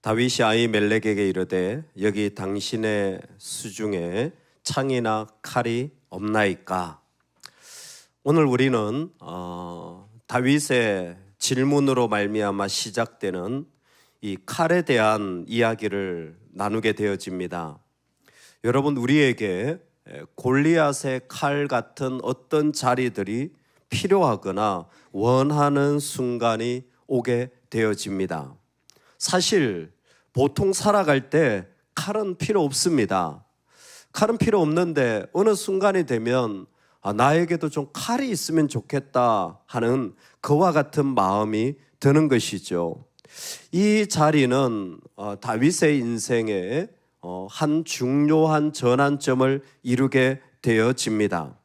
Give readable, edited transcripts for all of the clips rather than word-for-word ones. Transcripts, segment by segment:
다윗이 아히멜렉에게 이르되 여기 당신의 수중에 창이나 칼이 없나이까. 오늘 우리는 다윗의 질문으로 말미암아 시작되는 이 칼에 대한 이야기를 나누게 되어집니다. 여러분, 우리에게 골리앗의 칼 같은 어떤 자리들이 필요하거나 원하는 순간이 오게 되어집니다. 사실 보통 살아갈 때 칼은 필요 없습니다. 칼은 필요 없는데 어느 순간이 되면 나에게도 좀 칼이 있으면 좋겠다 하는 그와 같은 마음이 드는 것이죠. 이 자리는 다윗의 인생에 한 중요한 전환점을 이루게 되어집니다.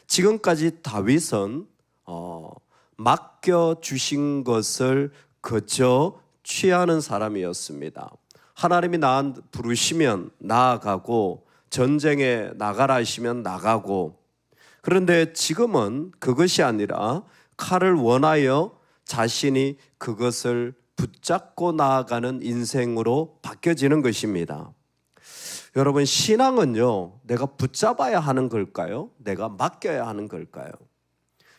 지금까지 다윗은 맡겨주신 것을 그저 취하는 사람이었습니다. 하나님이 부르시면 나아가고 전쟁에 나가라 하시면 나가고, 그런데 지금은 그것이 아니라 칼을 원하여 자신이 그것을 붙잡고 나아가는 인생으로 바뀌어지는 것입니다. 여러분, 신앙은요, 내가 붙잡아야 하는 걸까요? 내가 맡겨야 하는 걸까요?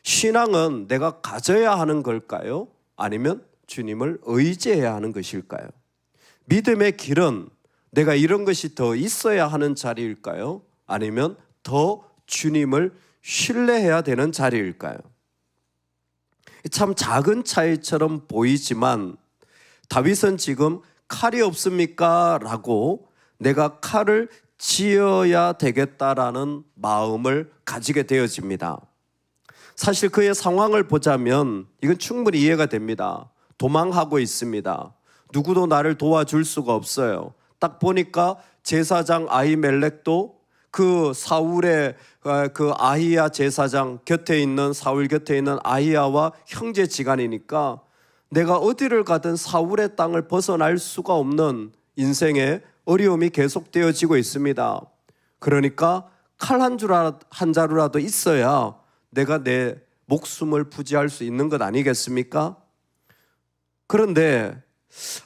신앙은 내가 가져야 하는 걸까요? 아니면 주님을 의지해야 하는 것일까요? 믿음의 길은 내가 이런 것이 더 있어야 하는 자리일까요? 아니면 더 주님을 신뢰해야 되는 자리일까요? 참 작은 차이처럼 보이지만 다윗은 지금 칼이 없습니까? 라고 내가 칼을 지어야 되겠다라는 마음을 가지게 되어집니다. 사실 그의 상황을 보자면 이건 충분히 이해가 됩니다. 도망하고 있습니다. 누구도 나를 도와줄 수가 없어요. 딱 보니까 제사장 아히멜렉도 그 사울의 그 아히야 제사장 곁에 있는, 사울 곁에 있는 아히야와 형제지간이니까 내가 어디를 가든 사울의 땅을 벗어날 수가 없는 인생의 어려움이 계속되어지고 있습니다. 그러니까 칼 한 자루라도 있어야 내가 내 목숨을 부지할 수 있는 것 아니겠습니까? 그런데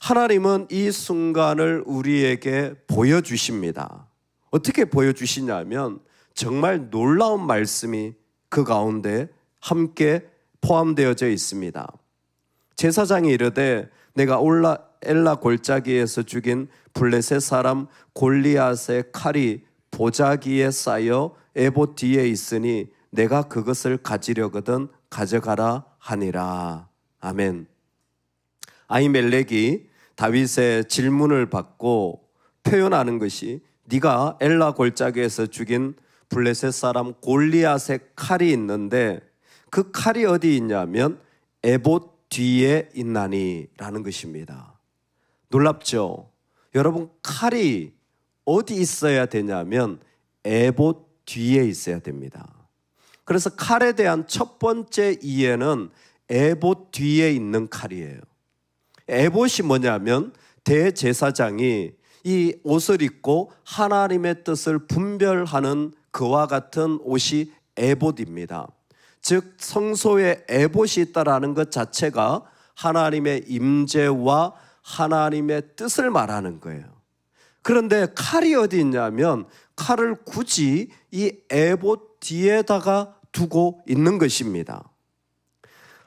하나님은 이 순간을 우리에게 보여주십니다. 어떻게 보여주시냐면 정말 놀라운 말씀이 그 가운데 함께 포함되어져 있습니다. 제사장이 이르되 내가 엘라 골짜기에서 죽인 블레셋 사람 골리앗의 칼이 보자기에 쌓여 에봇 뒤에 있으니 내가 그것을 가지려거든 가져가라 하니라. 아멘. 아히멜렉이 다윗의 질문을 받고 표현하는 것이 네가 엘라 골짜기에서 죽인 블레셋 사람 골리앗의 칼이 있는데 그 칼이 어디 있냐면 에봇 뒤에 있나니 라는 것입니다. 놀랍죠? 여러분, 칼이 어디 있어야 되냐면 에봇 뒤에 있어야 됩니다. 그래서 칼에 대한 첫 번째 이해는 에봇 뒤에 있는 칼이에요. 에봇이 뭐냐면 대제사장이 이 옷을 입고 하나님의 뜻을 분별하는 그와 같은 옷이 에봇입니다. 즉 성소에 에봇이 있다라는 것 자체가 하나님의 임재와 하나님의 뜻을 말하는 거예요. 그런데 칼이 어디 있냐면 칼을 굳이 이 에봇 뒤에다가 두고 있는 것입니다.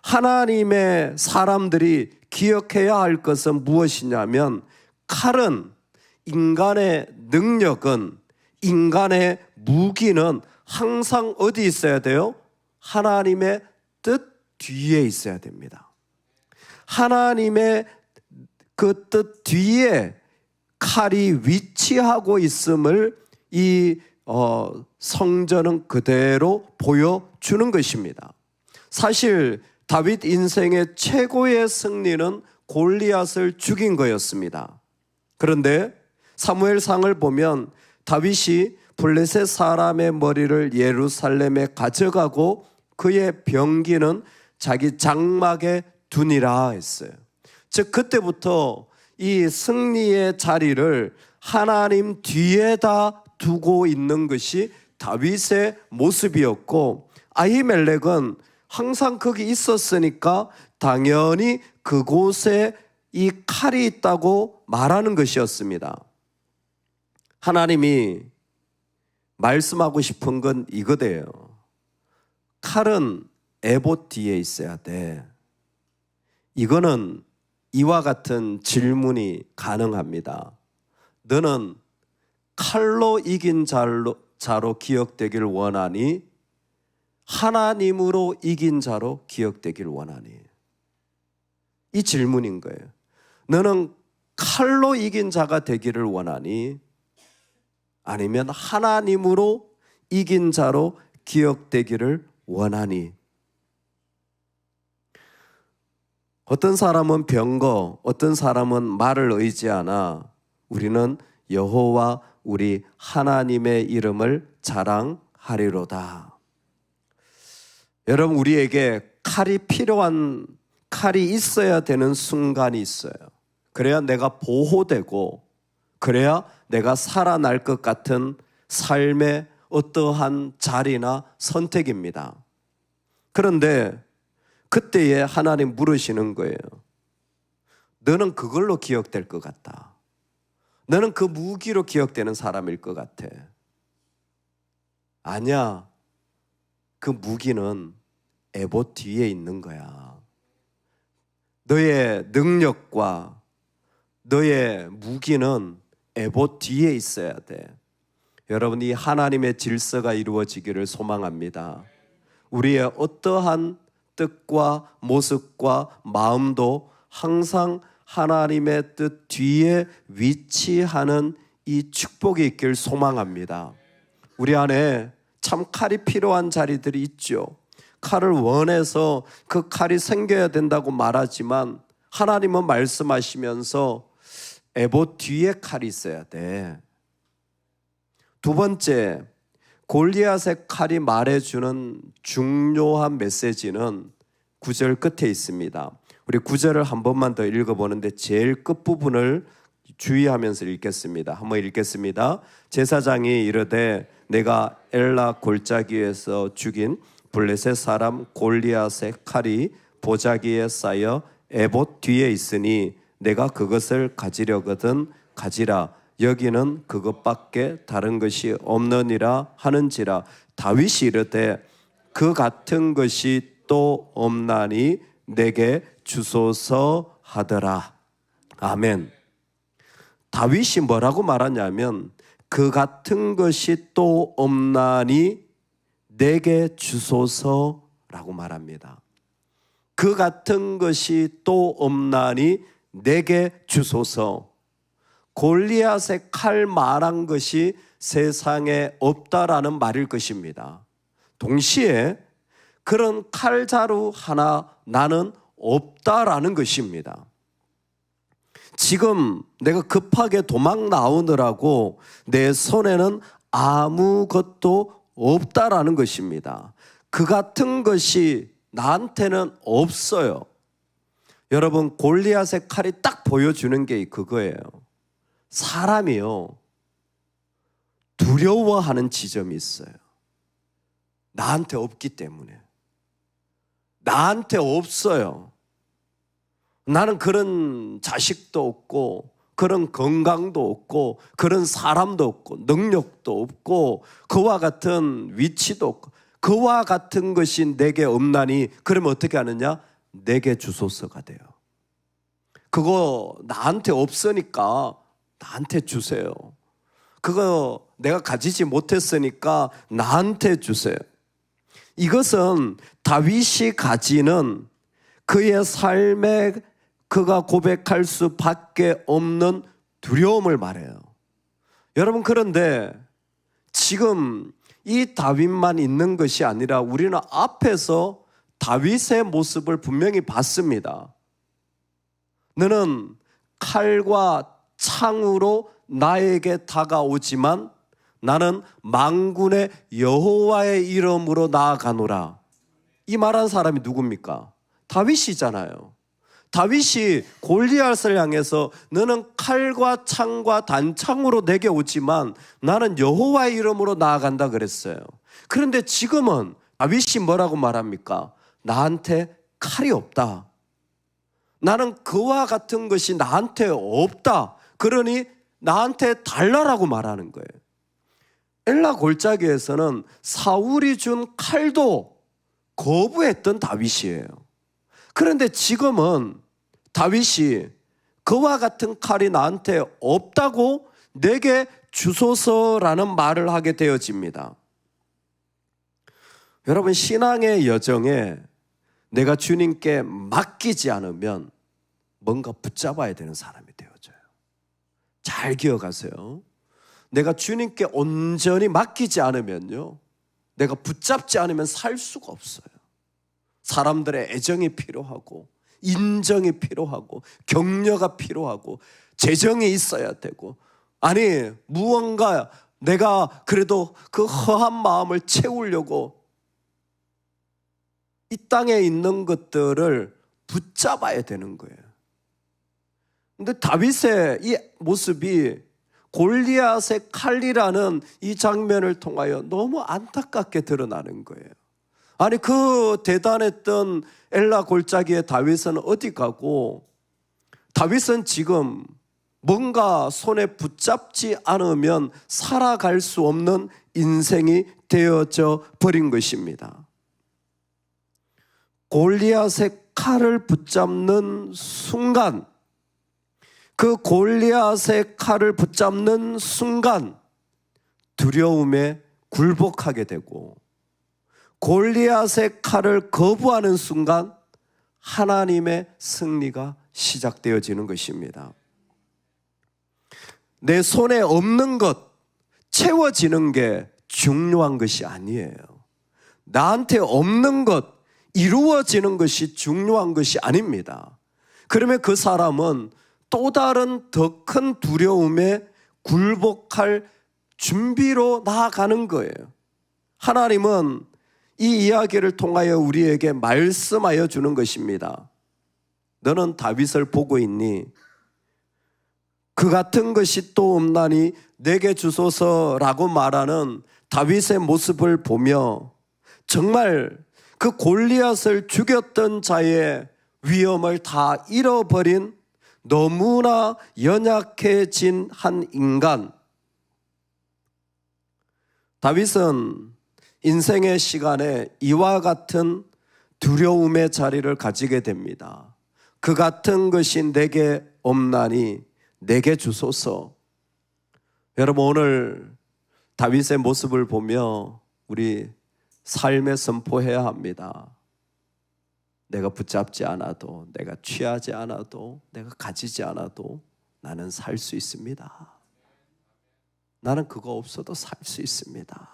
하나님의 사람들이 기억해야 할 것은 무엇이냐면 칼은, 인간의 능력은, 인간의 무기는 항상 어디 있어야 돼요? 하나님의 뜻 뒤에 있어야 됩니다. 하나님의 그 뜻 뒤에 칼이 위치하고 있음을 이 성전은 그대로 보여주는 것입니다. 사실 다윗 인생의 최고의 승리는 골리앗을 죽인 거였습니다. 그런데 사무엘상을 보면 다윗이 블레셋 사람의 머리를 예루살렘에 가져가고 그의 병기는 자기 장막에 두니라 했어요. 즉 그때부터 이 승리의 자리를 하나님 뒤에다 두고 있는 것이 다윗의 모습이었고, 아히멜렉은 항상 거기 있었으니까 당연히 그곳에 이 칼이 있다고 말하는 것이었습니다. 하나님이 말씀하고 싶은 건 이거대요. 칼은 에봇 뒤에 있어야 돼. 이거는 이와 같은 질문이 가능합니다. 너는 칼로 이긴 자로 기억되길 원하니? 하나님으로 이긴 자로 기억되길 원하니? 이 질문인 거예요. 너는 칼로 이긴 자가 되기를 원하니? 아니면 하나님으로 이긴 자로 기억되기를 원하니? 어떤 사람은 병거, 어떤 사람은 말을 의지하나 우리는 여호와 우리 하나님의 이름을 자랑하리로다. 여러분, 우리에게 칼이 있어야 되는 순간이 있어요. 그래야 내가 보호되고, 그래야 내가 살아날 것 같은 삶의 어떠한 자리나 선택입니다. 그런데 그때에 하나님 물으시는 거예요. 너는 그걸로 기억될 것 같다. 너는 그 무기로 기억되는 사람일 것 같아. 아니야. 그 무기는 에봇 뒤에 있는 거야. 너의 능력과 너의 무기는 에봇 뒤에 있어야 돼. 여러분, 이 하나님의 질서가 이루어지기를 소망합니다. 우리의 어떠한 뜻과 모습과 마음도 항상 하나님의 뜻 뒤에 위치하는 이 축복이 있길 소망합니다. 우리 안에 참 칼이 필요한 자리들이 있죠. 칼을 원해서 그 칼이 생겨야 된다고 말하지만 하나님은 말씀하시면서 에봇 뒤에 칼이 있어야 돼. 두 번째, 골리앗의 칼이 말해주는 중요한 메시지는 9절 끝에 있습니다. 우리 9절을 한 번만 더 읽어보는데 제일 끝부분을 주의하면서 읽겠습니다. 한번 읽겠습니다. 제사장이 이르되 내가 엘라 골짜기에서 죽인 블레셋 사람 골리앗의 칼이 보자기에 쌓여 에봇 뒤에 있으니 내가 그것을 가지려거든 가지라. 여기는 그것밖에 다른 것이 없느니라 하는지라. 다윗이 이르되 그 같은 것이 또 없나니 내게 주소서 하더라. 아멘. 다윗이 뭐라고 말하냐면 그 같은 것이 또 없나니 내게 주소서라고 말합니다. 그 같은 것이 또 없나니 내게 주소서. 골리앗의 칼 말한 것이 세상에 없다라는 말일 것입니다. 동시에 그런 칼자루 하나 나는 없다라는 것입니다. 지금 내가 급하게 도망 나오느라고 내 손에는 아무것도 없다라는 것입니다. 그 같은 것이 나한테는 없어요. 여러분, 골리앗의 칼이 딱 보여주는 게 그거예요. 사람이요, 두려워하는 지점이 있어요. 나한테 없기 때문에. 나한테 없어요. 나는 그런 자식도 없고 그런 건강도 없고 그런 사람도 없고 능력도 없고 그와 같은 위치도 없고 그와 같은 것이 내게 없나니 그러면 어떻게 하느냐? 내게 주소서가 돼요. 그거 나한테 없으니까 나한테 주세요. 그거 내가 가지지 못했으니까 나한테 주세요. 이것은 다윗이 가지는 그의 삶에 그가 고백할 수밖에 없는 두려움을 말해요. 여러분, 그런데 지금 이 다윗만 있는 것이 아니라 우리는 앞에서 다윗의 모습을 분명히 봤습니다. 너는 칼과 창으로 나에게 다가오지만 나는 만군의 여호와의 이름으로 나아가노라. 이 말한 사람이 누굽니까? 다윗이잖아요. 다윗이 골리앗을 향해서 너는 칼과 창과 단창으로 내게 오지만 나는 여호와의 이름으로 나아간다 그랬어요. 그런데 지금은 다윗이 뭐라고 말합니까? 나한테 칼이 없다. 나는 그와 같은 것이 나한테 없다. 그러니 나한테 달라라고 말하는 거예요. 엘라 골짜기에서는 사울이 준 칼도 거부했던 다윗이에요. 그런데 지금은 다윗이 그와 같은 칼이 나한테 없다고 내게 주소서라는 말을 하게 되어집니다. 여러분, 신앙의 여정에 내가 주님께 맡기지 않으면 뭔가 붙잡아야 되는 사람이 되어져요. 잘 기억하세요. 내가 주님께 온전히 맡기지 않으면요, 내가 붙잡지 않으면 살 수가 없어요. 사람들의 애정이 필요하고, 인정이 필요하고, 격려가 필요하고, 재정이 있어야 되고, 아니 무언가 내가 그래도 그 허한 마음을 채우려고 이 땅에 있는 것들을 붙잡아야 되는 거예요. 근데 다윗의 이 모습이 골리앗의 칼이라는 이 장면을 통하여 너무 안타깝게 드러나는 거예요. 아니 그 대단했던 엘라 골짜기의 다윗은 어디 가고, 다윗은 지금 뭔가 손에 붙잡지 않으면 살아갈 수 없는 인생이 되어져 버린 것입니다. 골리앗의 칼을 붙잡는 순간, 그 골리앗의 칼을 붙잡는 순간 두려움에 굴복하게 되고, 골리앗의 칼을 거부하는 순간 하나님의 승리가 시작되어지는 것입니다. 내 손에 없는 것 채워지는 게 중요한 것이 아니에요. 나한테 없는 것 이루어지는 것이 중요한 것이 아닙니다. 그러면 그 사람은 또 다른 더 큰 두려움에 굴복할 준비로 나아가는 거예요. 하나님은 이 이야기를 통하여 우리에게 말씀하여 주는 것입니다. 너는 다윗을 보고 있니? 그 같은 것이 또 없나니 내게 주소서라고 말하는 다윗의 모습을 보며 정말 그 골리앗을 죽였던 자의 위엄을 다 잃어버린 너무나 연약해진 한 인간, 다윗은 인생의 시간에 이와 같은 두려움의 자리를 가지게 됩니다. 그 같은 것이 내게 없나니 내게 주소서. 여러분, 오늘 다윗의 모습을 보며 우리 삶에 선포해야 합니다. 내가 붙잡지 않아도, 내가 취하지 않아도, 내가 가지지 않아도 나는 살 수 있습니다. 나는 그거 없어도 살 수 있습니다.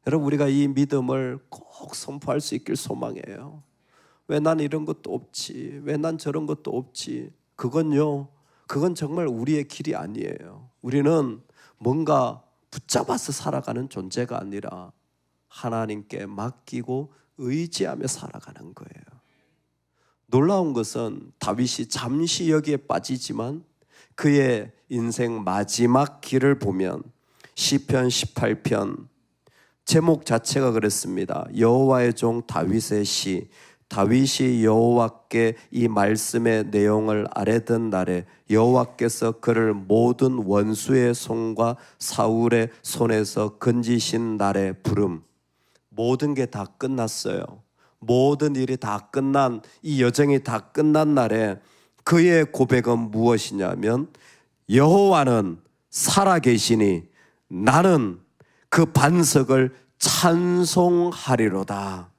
여러분, 우리가 이 믿음을 꼭 선포할 수 있길 소망해요. 왜 난 이런 것도 없지? 왜 난 저런 것도 없지? 그건 정말 우리의 길이 아니에요. 우리는 뭔가 붙잡아서 살아가는 존재가 아니라 하나님께 맡기고 의지하며 살아가는 거예요. 놀라운 것은 다윗이 잠시 여기에 빠지지만 그의 인생 마지막 길을 보면 시편 18편 제목 자체가 그랬습니다. 여호와의 종 다윗의 시. 다윗이 여호와께 이 말씀의 내용을 아뢰던 날에 여호와께서 그를 모든 원수의 손과 사울의 손에서 건지신 날에 부름. 모든 게 다 끝났어요. 모든 일이 다 끝난, 이 여정이 다 끝난 날에 그의 고백은 무엇이냐면 여호와는 살아계시니 나는 그 반석을 찬송하리로다.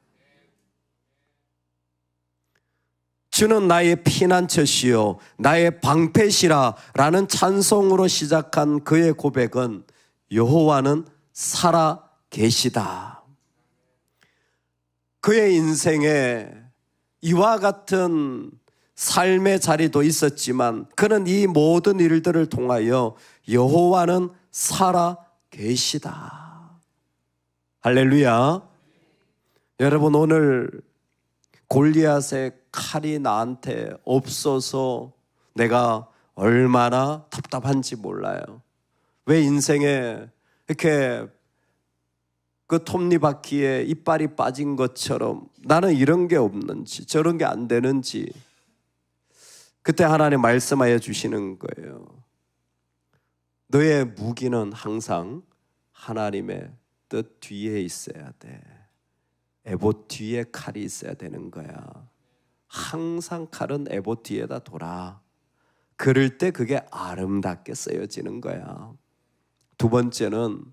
주는 나의 피난처시요 나의 방패시라 라는 찬송으로 시작한 그의 고백은 여호와는 살아계시다. 그의 인생에 이와 같은 삶의 자리도 있었지만 그는 이 모든 일들을 통하여 여호와는 살아계시다. 할렐루야. 여러분, 오늘 골리앗의 칼이 나한테 없어서 내가 얼마나 답답한지 몰라요. 왜 인생에 이렇게 그 톱니바퀴에 이빨이 빠진 것처럼 나는 이런 게 없는지 저런 게 안 되는지 그때 하나님 말씀하여 주시는 거예요. 너의 무기는 항상 하나님의 뜻 뒤에 있어야 돼. 에봇 뒤에 칼이 있어야 되는 거야. 항상 칼은 에봇 뒤에다 둬라. 그럴 때 그게 아름답게 쓰여지는 거야. 두 번째는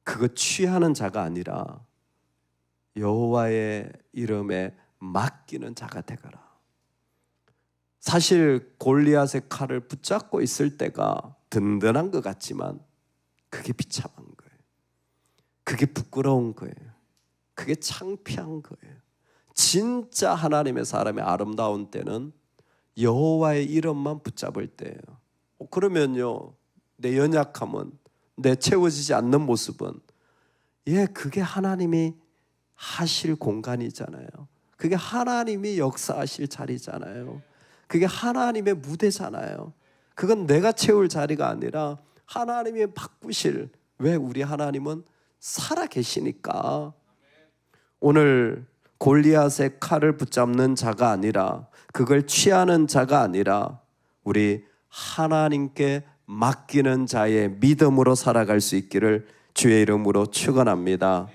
그거 취하는 자가 아니라 여호와의 이름에 맡기는 자가 되거라. 사실 골리앗의 칼을 붙잡고 있을 때가 든든한 것 같지만 그게 비참한 거예요. 그게 부끄러운 거예요. 그게 창피한 거예요. 진짜 하나님의 사람의 아름다운 때는 여호와의 이름만 붙잡을 때예요. 그러면요, 내 연약함은, 내 채워지지 않는 모습은 그게 하나님이 하실 공간이잖아요. 그게 하나님이 역사하실 자리잖아요. 그게 하나님의 무대잖아요. 그건 내가 채울 자리가 아니라 하나님이 바꾸실, 왜 우리 하나님은 살아 계시니까. 오늘 골리앗의 칼을 붙잡는 자가 아니라, 그걸 취하는 자가 아니라 우리 하나님께 맡기는 자의 믿음으로 살아갈 수 있기를 주의 이름으로 축원합니다.